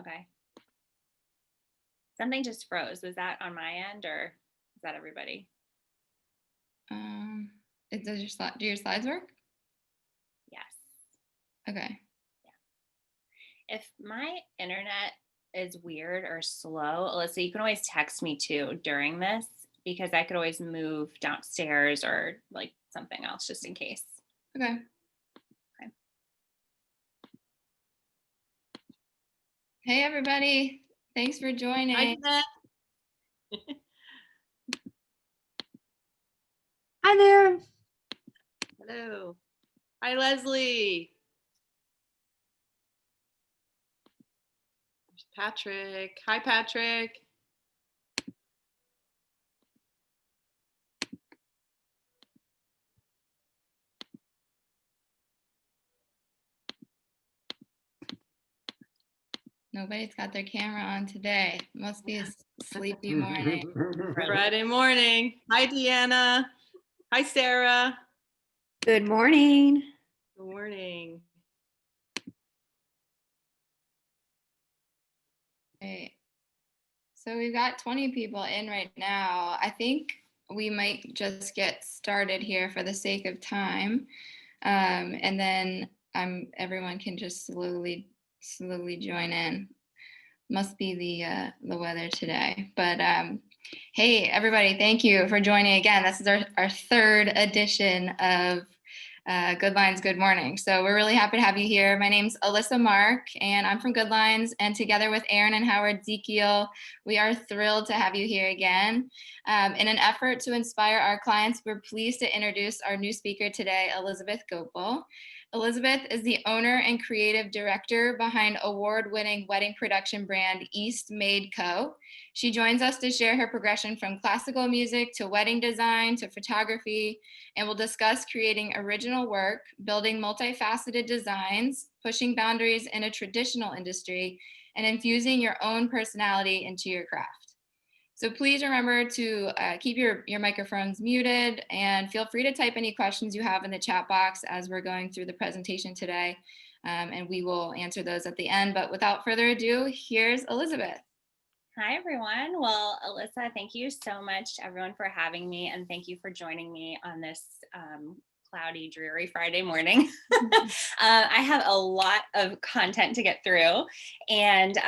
Okay. Something just froze. Was that on my end or is that everybody? Do your slides work? Yes. Okay. Yeah. If my internet is weird or slow, Alyssa, you can always text me too during this because I could always move downstairs or like something else just in case. Okay. Hey, everybody. Thanks for joining. Hi, Hi there. hello. Hi, Leslie. There's Patrick. Hi, Patrick. Nobody's got their camera on today. Must be a sleepy morning. Friday morning. Hi, Deanna. Hi, Sarah. Good morning. Good morning. Okay. So we've got 20 people in right now. I think we might just get started here for the sake of time. And then everyone can just slowly join in. Must be the weather today. But hey, everybody, thank you for joining again. This is our third edition of Good Lines, Good Morning. So we're really happy to have you here. My name's Alyssa Mark, and I'm from Good Lines. And together with Aaron and Howard Zekiel, we are thrilled to have you here again. In an effort to inspire our clients, we're pleased to introduce our new speaker today, Elizabeth Gopal. Elizabeth is the owner and creative director behind award-winning wedding production brand East Made Co. She joins us to share her progression from classical music to wedding design to photography, and will discuss creating original work, building multifaceted designs, pushing boundaries in a traditional industry, and infusing your own personality into your craft. So please remember to keep your microphones muted, and feel free to type any questions you have in the chat box as we're going through the presentation today, and we will answer those at the end. But without further ado, here's Elizabeth. Hi, everyone. Well, Alyssa, thank you so much, everyone, for having me, and thank you for joining me on this cloudy, dreary Friday morning. I have a lot of content to get through, and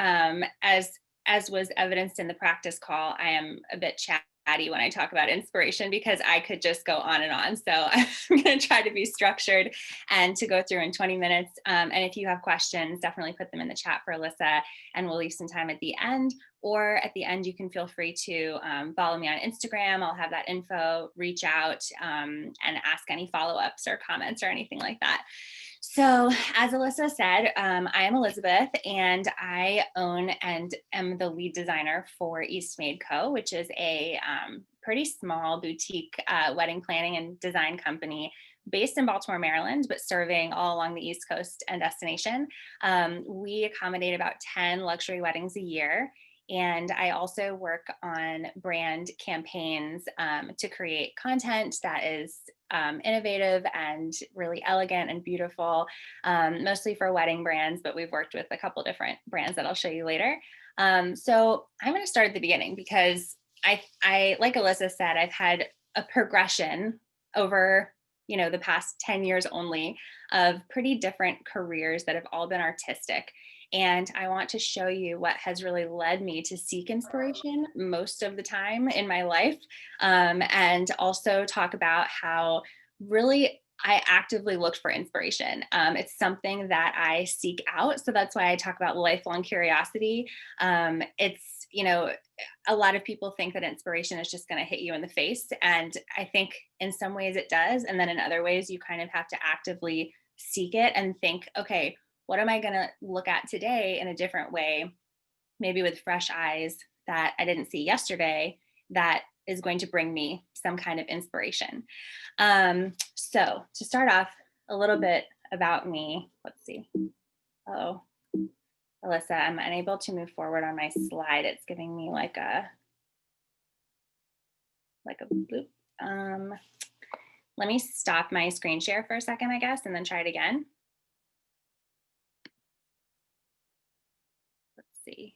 as was evidenced in the practice call, I am a bit chatty when I talk about inspiration because I could just go on and on. So I'm going to try to be structured and to go through in 20 minutes. And if you have questions, definitely put them in the chat for Alyssa, and we'll leave some time at the end. Or at the end, you can feel free to follow me on Instagram. I'll have that info, reach out and ask any follow-ups or comments or anything like that. So as Alyssa said, I am Elizabeth, and I own and am the lead designer for East Made Co., which is a pretty small boutique wedding planning and design company based in Baltimore, Maryland, but serving all along the East Coast and destination. We accommodate about 10 luxury weddings a year. And I also work on brand campaigns to create content that is innovative and really elegant and beautiful, mostly for wedding brands, but we've worked with a couple different brands that I'll show you later. So I'm going to start at the beginning because I, like Alyssa said, I've had a progression over the past 10 years only of pretty different careers that have all been artistic. And I want to show you what has really led me to seek inspiration most of the time in my life, and also talk about how really I actively looked for inspiration. It's something that I seek out. So that's why I talk about lifelong curiosity. It's, a lot of people think that inspiration is just going to hit you in the face. And I think in some ways it does. And then in other ways, you kind of have to actively seek it and think, okay, what am I going to look at today in a different way, maybe with fresh eyes that I didn't see yesterday, that is going to bring me some kind of inspiration. So to start off, a little bit about me. Let's see. Oh, Alyssa, I'm unable to move forward on my slide. It's giving me like a bloop. Let me stop my screen share for a second, I guess, and then try it again. see.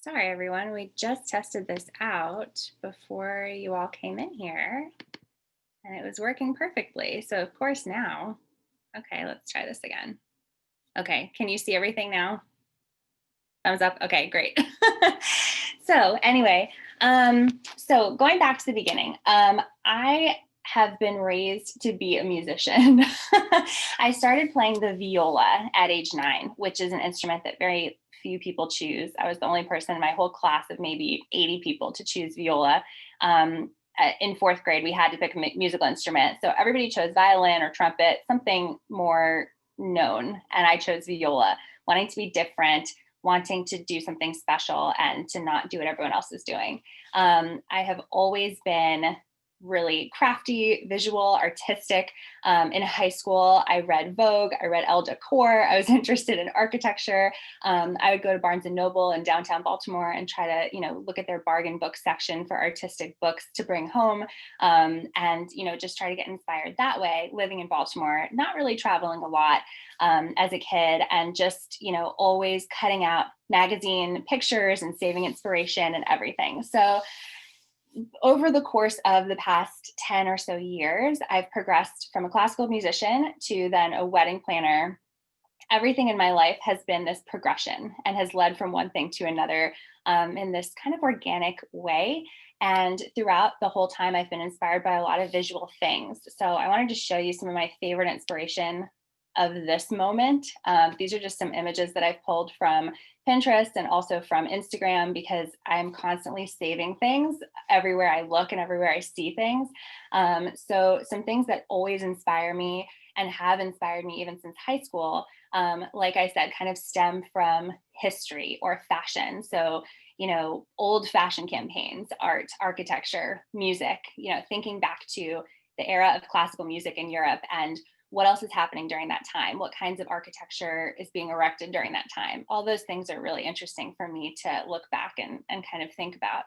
Sorry, everyone. We just tested this out before you all came in here, and it was working perfectly. So of course now, okay, let's try this again. Okay, can you see everything now? Thumbs up. Okay, great. So anyway, so going back to the beginning, I have been raised to be a musician. I started playing the viola at age 9, which is an instrument that very few people choose. I was the only person in my whole class of maybe 80 people to choose viola. In 4th grade, we had to pick a musical instrument. So everybody chose violin or trumpet, something more known. And I chose viola, wanting to be different, wanting to do something special and to not do what everyone else is doing. I have always been really crafty, visual, artistic. In high school, I read Vogue, I read Elle Decor, I was interested in architecture. I would go to Barnes and Noble in downtown Baltimore and try to, look at their bargain book section for artistic books to bring home, and, just try to get inspired that way, living in Baltimore, not really traveling a lot as a kid, and just, always cutting out magazine pictures and saving inspiration and everything. So over the course of the past 10 or so years, I've progressed from a classical musician to then a wedding planner. Everything in my life has been this progression and has led from one thing to another in this kind of organic way. And throughout the whole time, I've been inspired by a lot of visual things. So I wanted to show you some of my favorite inspiration of this moment. These are just some images that I've pulled from Pinterest and also from Instagram, because I'm constantly saving things everywhere I look and everywhere I see things. So some things that always inspire me and have inspired me even since high school, like I said, kind of stem from history or fashion. So, old fashion campaigns, art, architecture, music, thinking back to the era of classical music in Europe and what else is happening during that time, what kinds of architecture is being erected during that time. All those things are really interesting for me to look back and kind of think about.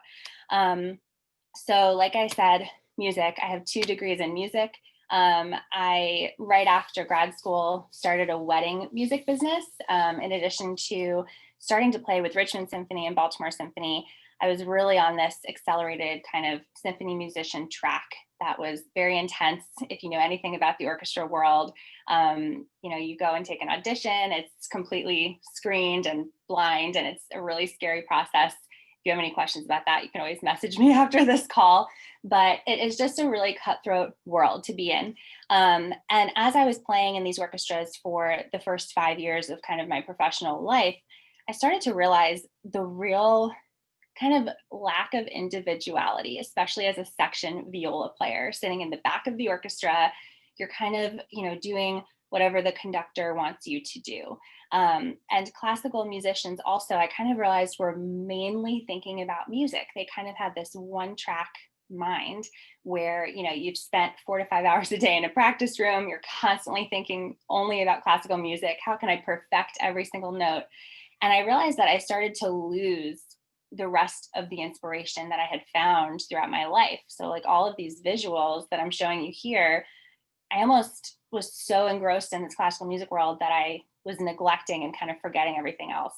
So like I said, music, I have 2 degrees in music. I, right after grad school, started a wedding music business. In addition to starting to play with Richmond Symphony and Baltimore Symphony, I was really on this accelerated kind of symphony musician track that was very intense. If you know anything about the orchestra world, you go and take an audition, it's completely screened and blind, and it's a really scary process. If you have any questions about that, you can always message me after this call. But it is just a really cutthroat world to be in. And as I was playing in these orchestras for the first 5 years of kind of my professional life, I started to realize the real kind of lack of individuality, especially as a section viola player sitting in the back of the orchestra. You're kind of, doing whatever the conductor wants you to do. And classical musicians also, I kind of realized, were mainly thinking about music. They kind of had this one track mind where, you've spent 4 to 5 hours a day in a practice room. You're constantly thinking only about classical music. How can I perfect every single note? And I realized that I started to lose the rest of the inspiration that I had found throughout my life. So like all of these visuals that I'm showing you here, I almost was so engrossed in this classical music world that I was neglecting and kind of forgetting everything else.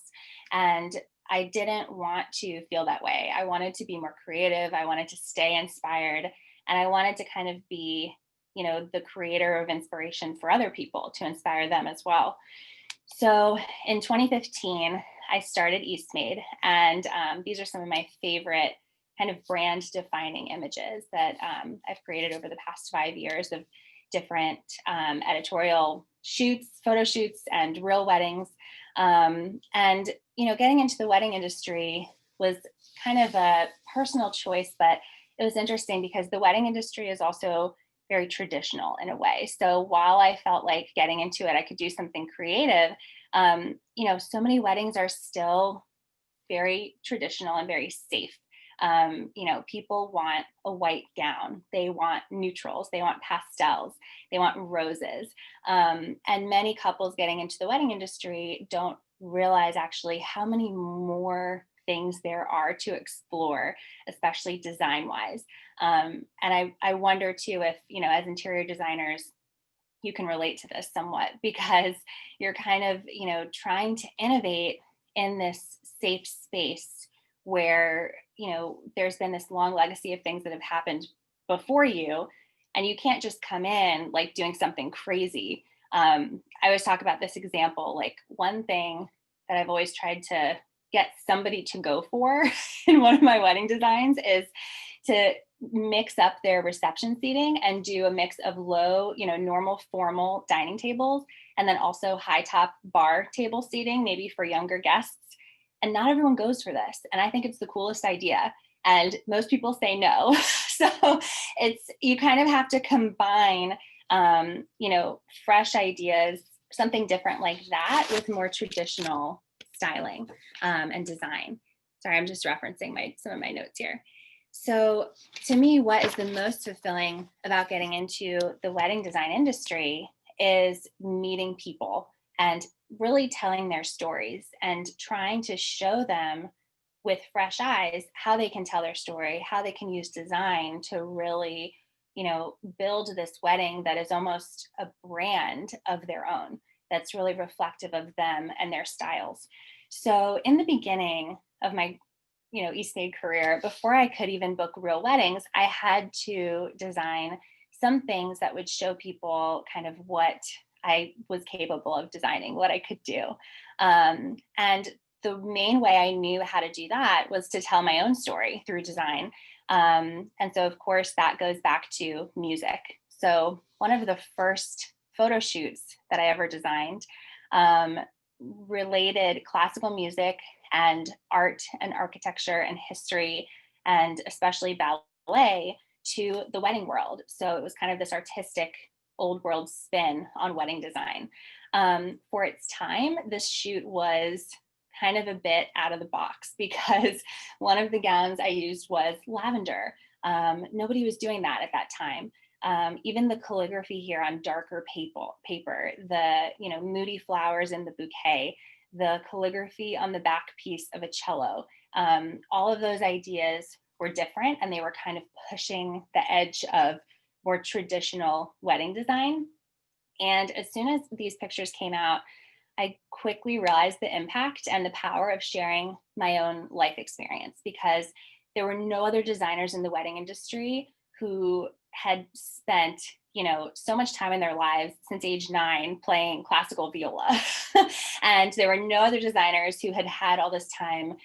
And I didn't want to feel that way. I wanted to be more creative. I wanted to stay inspired. And I wanted to kind of be, the creator of inspiration for other people to inspire them as well. So in 2015, I started Eastmade, and these are some of my favorite kind of brand defining images that I've created over the past 5 years of different editorial shoots, photo shoots, and real weddings. And, getting into the wedding industry was kind of a personal choice, but it was interesting because the wedding industry is also very traditional in a way. So while I felt like getting into it, I could do something creative, so many weddings are still very traditional and very safe. People want a white gown, they want neutrals, they want pastels, they want roses. And many couples getting into the wedding industry don't realize actually how many more things there are to explore, especially design wise. And I wonder too if, as interior designers, you can relate to this somewhat because you're kind of, trying to innovate in this safe space where, there's been this long legacy of things that have happened before you, and you can't just come in like doing something crazy. I always talk about this example, like one thing that I've always tried to get somebody to go for in one of my wedding designs is to mix up their reception seating and do a mix of low, normal formal dining tables, and then also high top bar table seating, maybe for younger guests. And not everyone goes for this. And I think it's the coolest idea. And most people say no. So you kind of have to combine, fresh ideas, something different like that with more traditional styling and design. Sorry, I'm just referencing some of my notes here. So to me, what is the most fulfilling about getting into the wedding design industry is meeting people and really telling their stories and trying to show them with fresh eyes how they can tell their story, how they can use design to really, build this wedding that is almost a brand of their own, that's really reflective of them and their styles. So in the beginning of my East Aid career, before I could even book real weddings, I had to design some things that would show people kind of what I was capable of designing, what I could do. And the main way I knew how to do that was to tell my own story through design. And so, of course, that goes back to music. So one of the first photo shoots that I ever designed related classical music and art and architecture and history, and especially ballet, to the wedding world. So it was kind of this artistic old world spin on wedding design. For its time, this shoot was kind of a bit out of the box because one of the gowns I used was lavender. Nobody was doing that at that time. Even the calligraphy here on darker paper, the moody flowers in the bouquet, the calligraphy on the back piece of a cello, all of those ideas were different, and they were kind of pushing the edge of more traditional wedding design. And as soon as these pictures came out, I quickly realized the impact and the power of sharing my own life experience, because there were no other designers in the wedding industry who had spent, so much time in their lives since age 9 playing classical viola. And there were no other designers who had had all this time,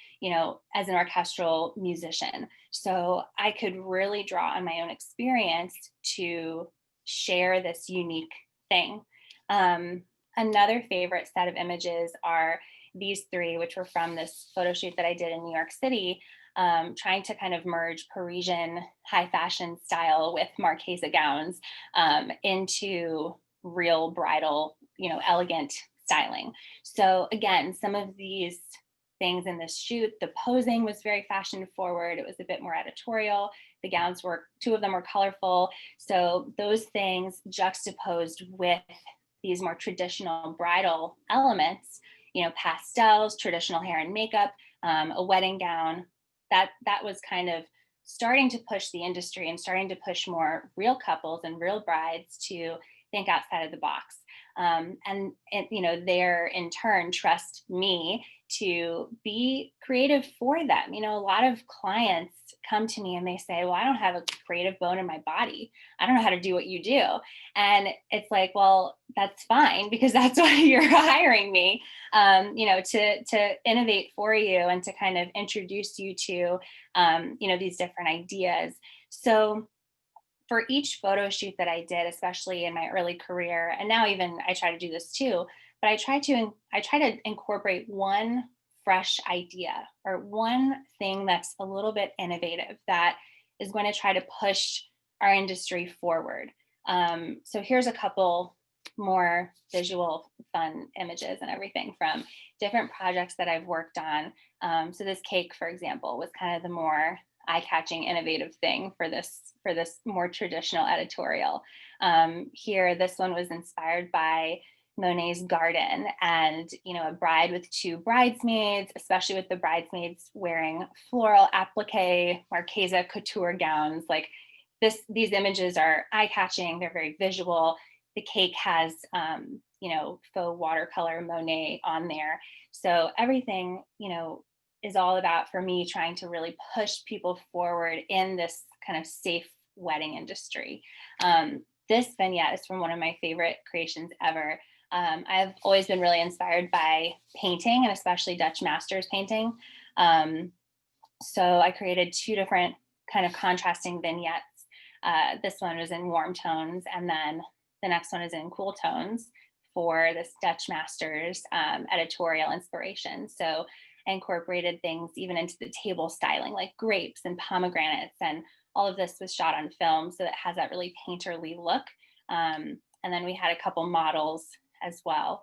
as an orchestral musician. So I could really draw on my own experience to share this unique thing. Another favorite set of images are these 3, which were from this photo shoot that I did in New York City, trying to kind of merge Parisian high fashion style with Marquesa gowns into real bridal, elegant styling. So again, some of these things in this shoot, the posing was very fashion forward. It was a bit more editorial. The gowns 2 of them were colorful. So those things juxtaposed with these more traditional bridal elements, pastels, traditional hair and makeup, a wedding gown, that was kind of starting to push the industry and starting to push more real couples and real brides to think outside of the box. And their in turn trust me to be creative for them. A lot of clients come to me and they say, well, I don't have a creative bone in my body. I don't know how to do what you do. And it's like, well, that's fine, because that's why you're hiring me, to innovate for you and to kind of introduce you to, these different ideas. So for each photo shoot that I did, especially in my early career, and now even I try to do this too, but I try to incorporate one fresh idea or one thing that's a little bit innovative that is going to try to push our industry forward. So here's a couple more visual fun images and everything from different projects that I've worked on. So this cake, for example, was kind of the more eye-catching, innovative thing for this more traditional editorial. Here, this one was inspired by Monet's garden, and a bride with two bridesmaids, especially with the bridesmaids wearing floral applique marquesa couture gowns. Like these images are eye-catching, they're very visual. The cake has faux watercolor Monet on there. So everything is all about, for me, trying to really push people forward in this kind of safe wedding industry. This vignette is from one of my favorite creations ever. I've always been really inspired by painting, and especially Dutch masters painting. So I created two different kind of contrasting vignettes. This one was in warm tones, and then the next one is in cool tones for this Dutch masters editorial inspiration. So I incorporated things even into the table styling, like grapes and pomegranates, and all of this was shot on film, so it has that really painterly look. And then we had a couple models as well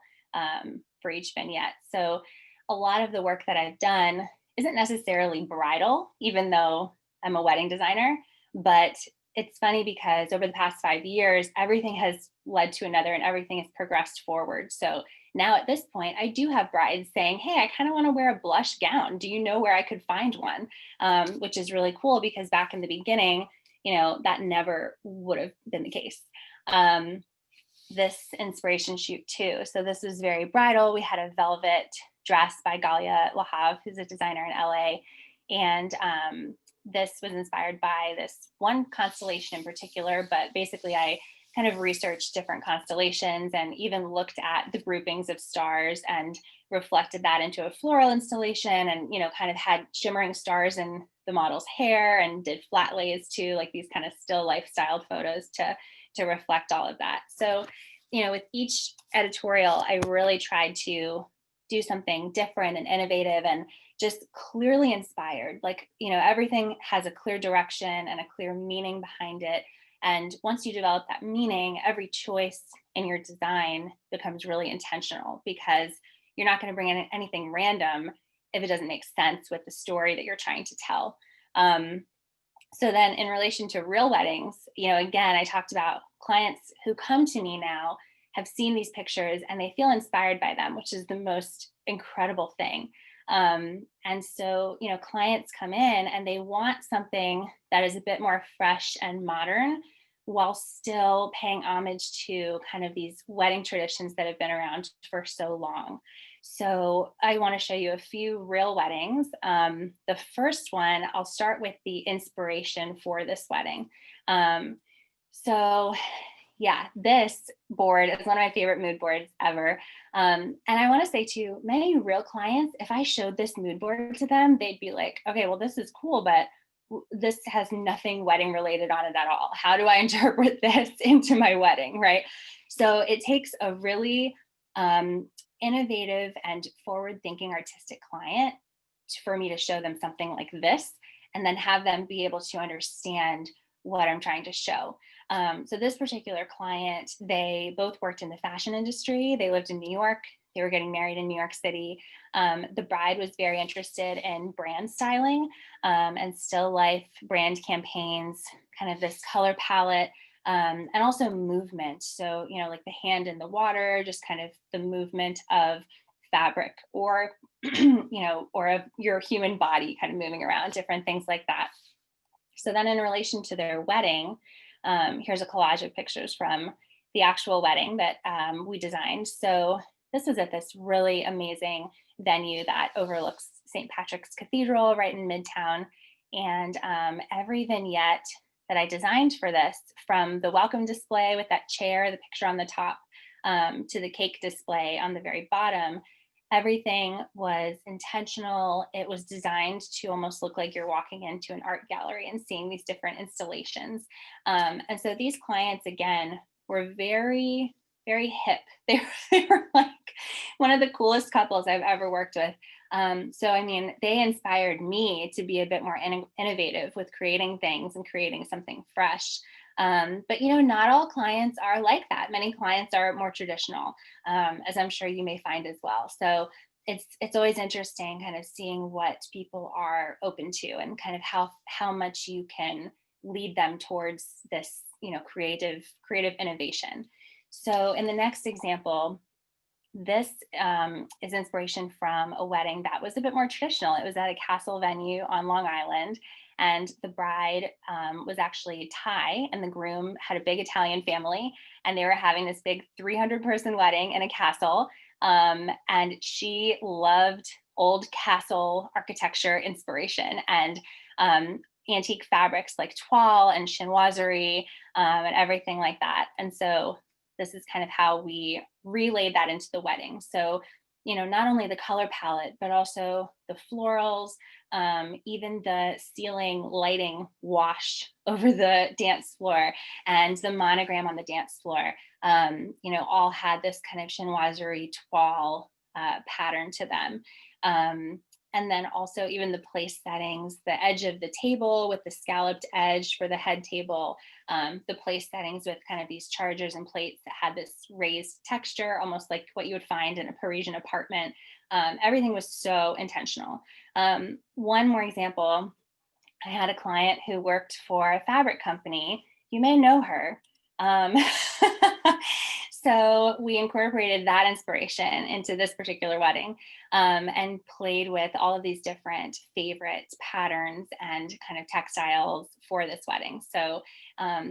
for each vignette. So a lot of the work that I've done isn't necessarily bridal, even though I'm a wedding designer, but it's funny because over the past 5 years, everything has led to another and everything has progressed forward. So now at this point, I do have brides saying, hey, I kind of want to wear a blush gown. Do you know where I could find one? Which is really cool, because back in the beginning, that never would have been the case. This inspiration shoot too. So this was very bridal. We had a velvet dress by Galia Lahav, who's a designer in LA. And this was inspired by this one constellation in particular, but basically I kind of researched different constellations and even looked at the groupings of stars and reflected that into a floral installation, and kind of had shimmering stars in the model's hair, and did flat lays too, like these kind of still lifestyle photos to reflect all of that. So with each editorial, I really tried to do something different and innovative and just clearly inspired. Like everything has a clear direction and a clear meaning behind it. And once you develop that meaning, every choice in your design becomes really intentional, because you're not going to bring in anything random if it doesn't make sense with the story that you're trying to tell. So then in relation to real weddings, again, I talked about clients who come to me now have seen these pictures and they feel inspired by them, which is the most incredible thing. And so, clients come in and they want something that is a bit more fresh and modern, while still paying homage to kind of these wedding traditions that have been around for so long. So I want to show you a few real weddings. The first one, I'll start with the inspiration for this wedding. So yeah, this board is one of my favorite mood boards ever. And I want to say to many real clients, if I showed this mood board to them, they'd be like, okay, well, this is cool, but this has nothing wedding related on it at all. How do I interpret this into my wedding, right? So it takes a really innovative and forward-thinking artistic client for me to show them something like this, and then have them be able to understand what I'm trying to show. So this particular client, they both worked in the fashion industry. They lived in New York. They were getting married in New York City. The bride was very interested in brand styling and still life brand campaigns, kind of this color palette, and also movement. So, like the hand in the water, just kind of the movement of fabric, or, or of your human body kind of moving around, different things like that. So then in relation to their wedding, here's a collage of pictures from the actual wedding that we designed. So this was at this really amazing venue that overlooks St. Patrick's Cathedral right in Midtown. And every vignette that I designed for this, from the welcome display with that chair, the picture on the top, to the cake display on the very bottom, everything was intentional. It was designed to almost look like you're walking into an art gallery and seeing these different installations. And so these clients, again, were very, very hip. They were like one of the coolest couples I've ever worked with. So, I mean, they inspired me to be a bit more innovative with creating things and creating something fresh. But not all clients are like that. Many clients are more traditional, as I'm sure you may find as well. So it's always interesting kind of seeing what people are open to, and kind of how much you can lead them towards this creative innovation. So in the next example, this is inspiration from a wedding that was a bit more traditional. It was at a castle venue on Long Island, and the bride was actually Thai, and the groom had a big Italian family, and they were having this big 300-person wedding in a castle. And she loved old castle architecture inspiration and antique fabrics like toile and chinoiserie and everything like that. And so this is kind of how we relayed that into the wedding. So, not only the color palette, but also the florals, even the ceiling lighting wash over the dance floor and the monogram on the dance floor, all had this kind of chinoiserie toile pattern to them. And then also even the place settings, the edge of the table with the scalloped edge for the head table, the place settings with kind of these chargers and plates that had this raised texture, almost like what you would find in a Parisian apartment. Everything was so intentional. One more example, I had a client who worked for a fabric company. You may know her. Um, so we incorporated that inspiration into this particular wedding, and played with all of these different favorite patterns and kind of textiles for this wedding. So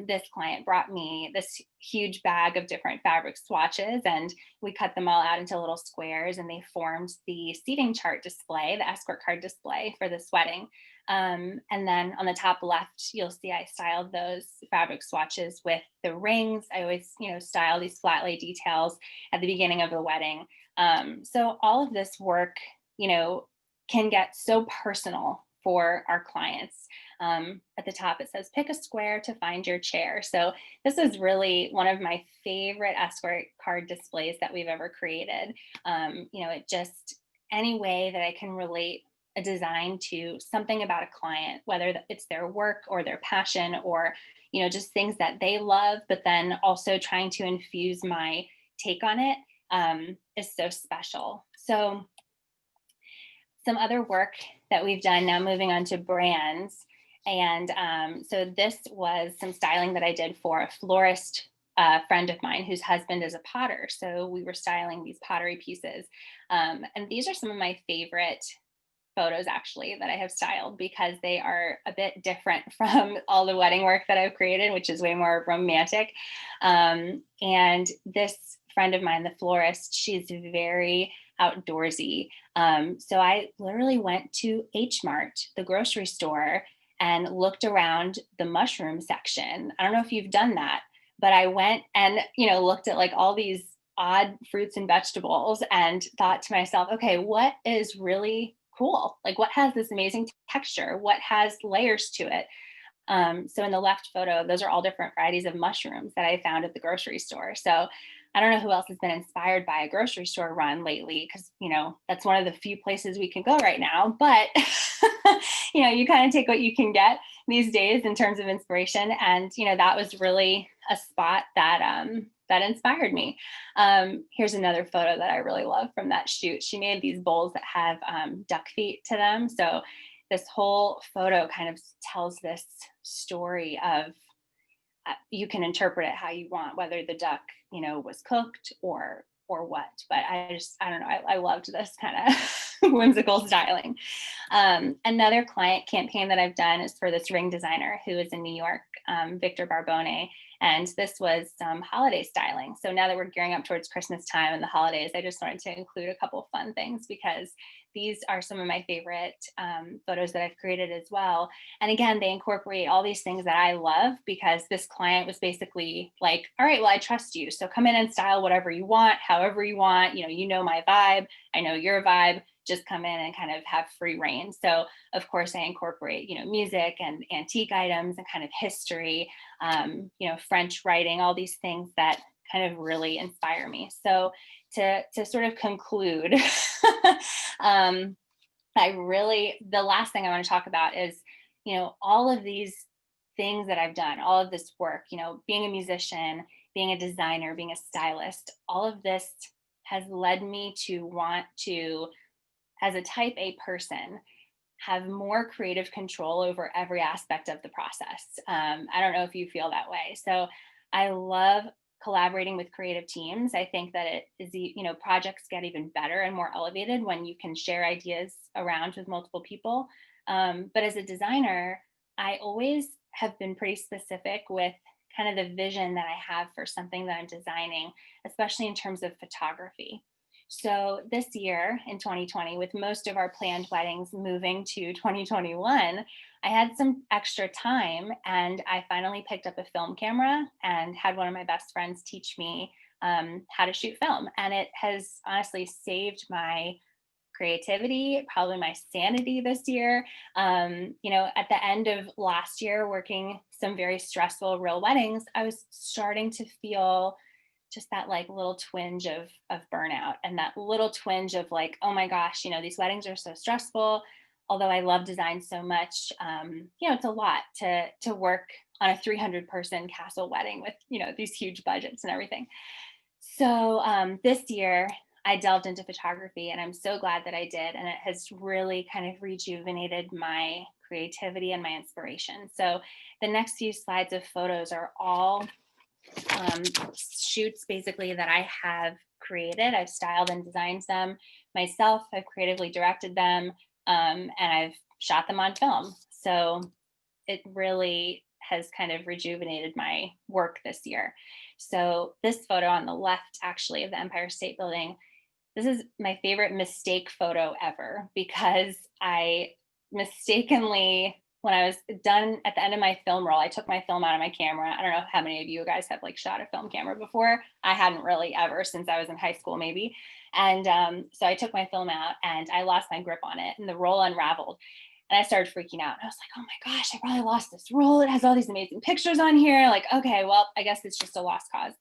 this client brought me this huge bag of different fabric swatches, and we cut them all out into little squares, and they formed the seating chart display, the escort card display for this wedding. And then on the top left, you'll see I styled those fabric swatches with the rings. I always, style these flat lay details at the beginning of the wedding. So all of this work, can get so personal for our clients. At the top, it says, pick a square to find your chair. So this is really one of my favorite escort card displays that we've ever created. It just, any way that I can relate a design to something about a client, whether it's their work or their passion or, just things that they love, but then also trying to infuse my take on it, is so special. So some other work that we've done now, moving on to brands. And so this was some styling that I did for a florist friend of mine whose husband is a potter. So we were styling these pottery pieces. And these are some of my favorite photos actually that I have styled because they are a bit different from all the wedding work that I've created, which is way more romantic. And this friend of mine, the florist, she's very outdoorsy. So I literally went to H Mart, the grocery store, and looked around the mushroom section. I don't know if you've done that, but I went and, looked at like all these odd fruits and vegetables and thought to myself, okay, what is really cool? Like what has this amazing texture? What has layers to it? So in the left photo, those are all different varieties of mushrooms that I found at the grocery store. So I don't know who else has been inspired by a grocery store run lately, because, that's one of the few places we can go right now. But, you kind of take what you can get these days in terms of inspiration. And, that was really a spot that, that inspired me. Here's another photo that I really love from that shoot. She made these bowls that have duck feet to them. So this whole photo kind of tells this story of, you can interpret it how you want, whether the duck, was cooked or what. But I don't know. I loved this kind of whimsical styling. Another client campaign that I've done is for this ring designer who is in New York, Victor Barbone. And this was some holiday styling. So now that we're gearing up towards Christmas time and the holidays, I just wanted to include a couple of fun things because these are some of my favorite photos that I've created as well. And again, they incorporate all these things that I love because this client was basically like, all right, well, I trust you. So come in and style whatever you want, however you want. You know my vibe. I know your vibe. Just come in and kind of have free reign. So of course I incorporate, music and antique items and kind of history, French writing, all these things that kind of really inspire me. So to sort of conclude, the last thing I want to talk about is, all of these things that I've done, all of this work, being a musician, being a designer, being a stylist, all of this has led me to want to, as a type A person, have more creative control over every aspect of the process. I don't know if you feel that way. So I love collaborating with creative teams, I think that it is, projects get even better and more elevated when you can share ideas around with multiple people. But as a designer, I always have been pretty specific with kind of the vision that I have for something that I'm designing, especially in terms of photography. So this year in 2020, with most of our planned weddings moving to 2021, I had some extra time and I finally picked up a film camera and had one of my best friends teach me how to shoot film. And it has honestly saved my creativity, probably my sanity this year. At the end of last year, working some very stressful real weddings, I was starting to feel just that like little twinge of burnout and that little twinge of like, oh my gosh, these weddings are so stressful. Although I love design so much, it's a lot to work on a 300-person castle wedding with these huge budgets and everything. So this year I delved into photography and I'm so glad that I did. And it has really kind of rejuvenated my creativity and my inspiration. So the next few slides of photos are all shoots basically that I have created. I've styled and designed them myself. I've creatively directed them, and I've shot them on film. So it really has kind of rejuvenated my work this year. So this photo on the left, actually, of the Empire State Building, this is my favorite mistake photo ever because I mistakenly, when I was done at the end of my film roll, I took my film out of my camera. I don't know how many of you guys have like shot a film camera before. I hadn't really ever since I was in high school, maybe. And so I took my film out and I lost my grip on it and the roll unraveled. And I started freaking out. I was like, oh my gosh, I probably lost this roll. It has all these amazing pictures on here. Like, okay, well, I guess it's just a lost cause.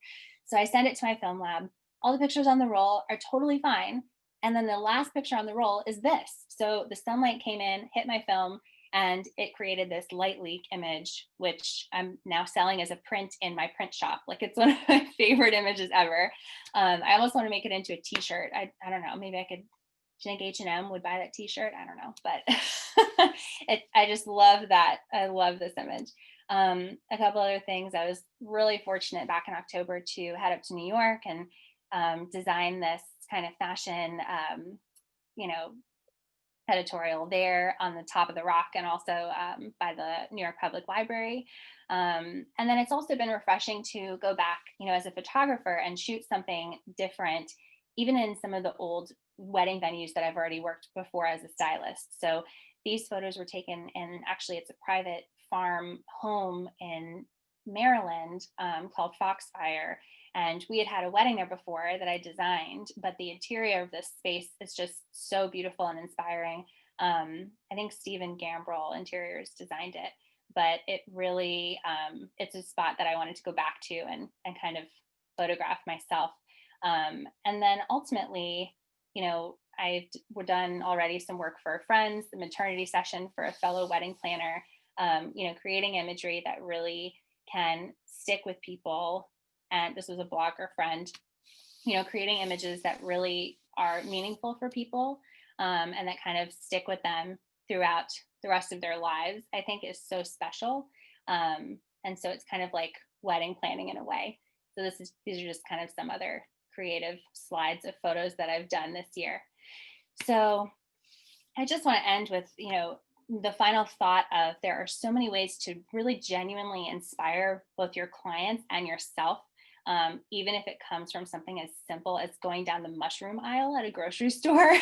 So I sent it to my film lab. All the pictures on the roll are totally fine. And then the last picture on the roll is this. So the sunlight came in, hit my film, and it created this light leak image, which I'm now selling as a print in my print shop. Like it's one of my favorite images ever. I almost want to make it into a t-shirt. I don't know, maybe I could, do you think H&M would buy that t-shirt? I don't know, but I just love that. I love this image. A couple other things. I was really fortunate back in October to head up to New York and design this kind of fashion, editorial there on the top of the rock and also by the New York Public Library. And then it's also been refreshing to go back, as a photographer and shoot something different, even in some of the old wedding venues that I've already worked before as a stylist. So these photos were taken in, actually, it's a private farm home in Maryland called Foxfire. And we had a wedding there before that I designed, but the interior of this space is just so beautiful and inspiring. I think Stephen Gambrell Interiors designed it, but it really, it's a spot that I wanted to go back to and kind of photograph myself. And then ultimately, I've done already some work for friends, the maternity session for a fellow wedding planner, creating imagery that really can stick with people. And this was a blogger friend, creating images that really are meaningful for people and that kind of stick with them throughout the rest of their lives, I think is so special. And so it's kind of like wedding planning in a way. So these are just kind of some other creative slides of photos that I've done this year. So I just want to end with, the final thought of there are so many ways to really genuinely inspire both your clients and yourself. Even if it comes from something as simple as going down the mushroom aisle at a grocery store,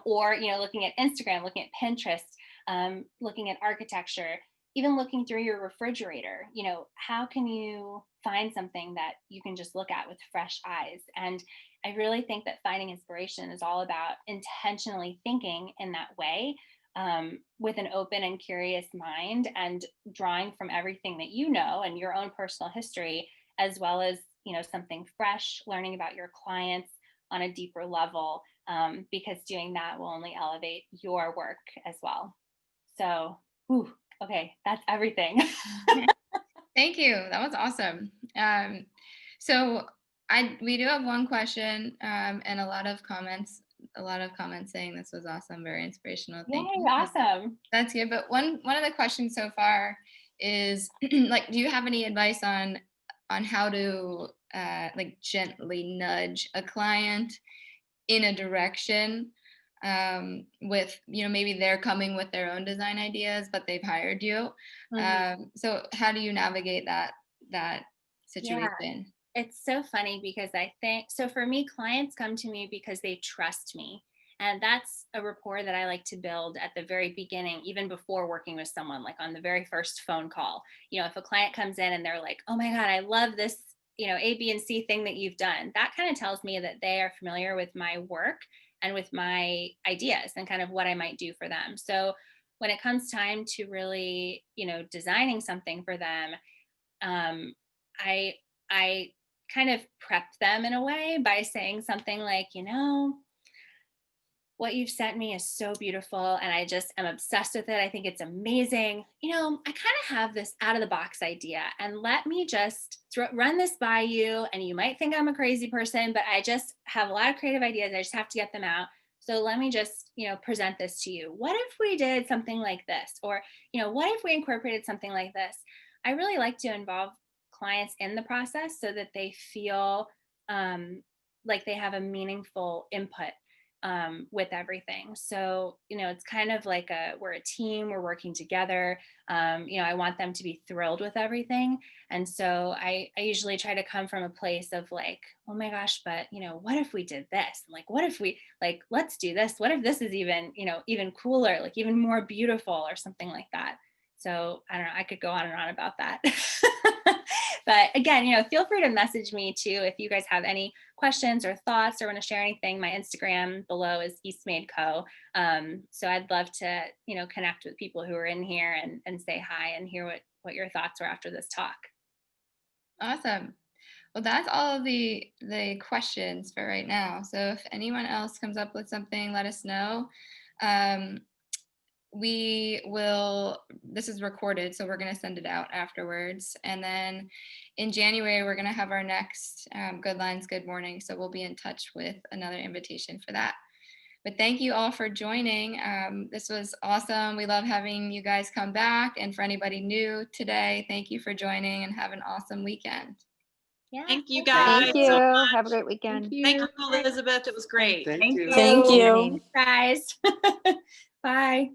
or looking at Instagram, looking at Pinterest, looking at architecture, even looking through your refrigerator. How can you find something that you can just look at with fresh eyes? And I really think that finding inspiration is all about intentionally thinking in that way, with an open and curious mind and drawing from everything that and your own personal history, as well as something fresh, learning about your clients on a deeper level, because doing that will only elevate your work as well. So, okay, that's everything. Thank you. That was awesome. So we do have one question and a lot of comments saying this was awesome, very inspirational. Thank you. Awesome. That's good. But one of the questions so far is like, do you have any advice on on how to like gently nudge a client in a direction with, maybe they're coming with their own design ideas, but they've hired you. So how do you navigate that Yeah. situation? It's so funny because I think, so for me, clients come to me because they trust me. And that's a rapport that I like to build at the very beginning, even before working with someone, like on the very first phone call. If a client comes in and they're like, oh my God, I love this, A, B, and C thing that you've done, that kind of tells me that they are familiar with my work and with my ideas and kind of what I might do for them. So when it comes time to really, designing something for them, um, I I kind of prep them in a way by saying something like, what you've sent me is so beautiful and I just am obsessed with it. I think it's amazing. I kind of have this out of the box idea and let me just run this by you. And you might think I'm a crazy person, but I just have a lot of creative ideas. I just have to get them out. So let me just, present this to you. What if we did something like this? Or, what if we incorporated something like this? I really like to involve clients in the process so that they feel like they have a meaningful input with everything. So, it's kind of like we're a team, we're working together. I want them to be thrilled with everything. And so I usually try to come from a place of like, oh my gosh, but what if we did this? Like, what if we let's do this? What if this is even, even cooler, like even more beautiful or something like that? So I don't know, I could go on and on about that. But again, feel free to message me too if you guys have any questions or thoughts or want to share anything. My Instagram below is Eastmade Co. So I'd love to, connect with people who are in here and say hi and hear what your thoughts were after this talk. Awesome. Well, that's all of the questions for right now. So if anyone else comes up with something, let us know. This is recorded, so we're going to send it out afterwards. And then in January, we're going to have our next Good Lines, Good Morning. So we'll be in touch with another invitation for that. But thank you all for joining. This was awesome. We love having you guys come back. And for anybody new today, thank you for joining and have an awesome weekend. Yeah. Thank you Thank guys you. so much. Have a great weekend. Thank you, Elizabeth. It was great. Thank you. Thank you. you, guys. Bye.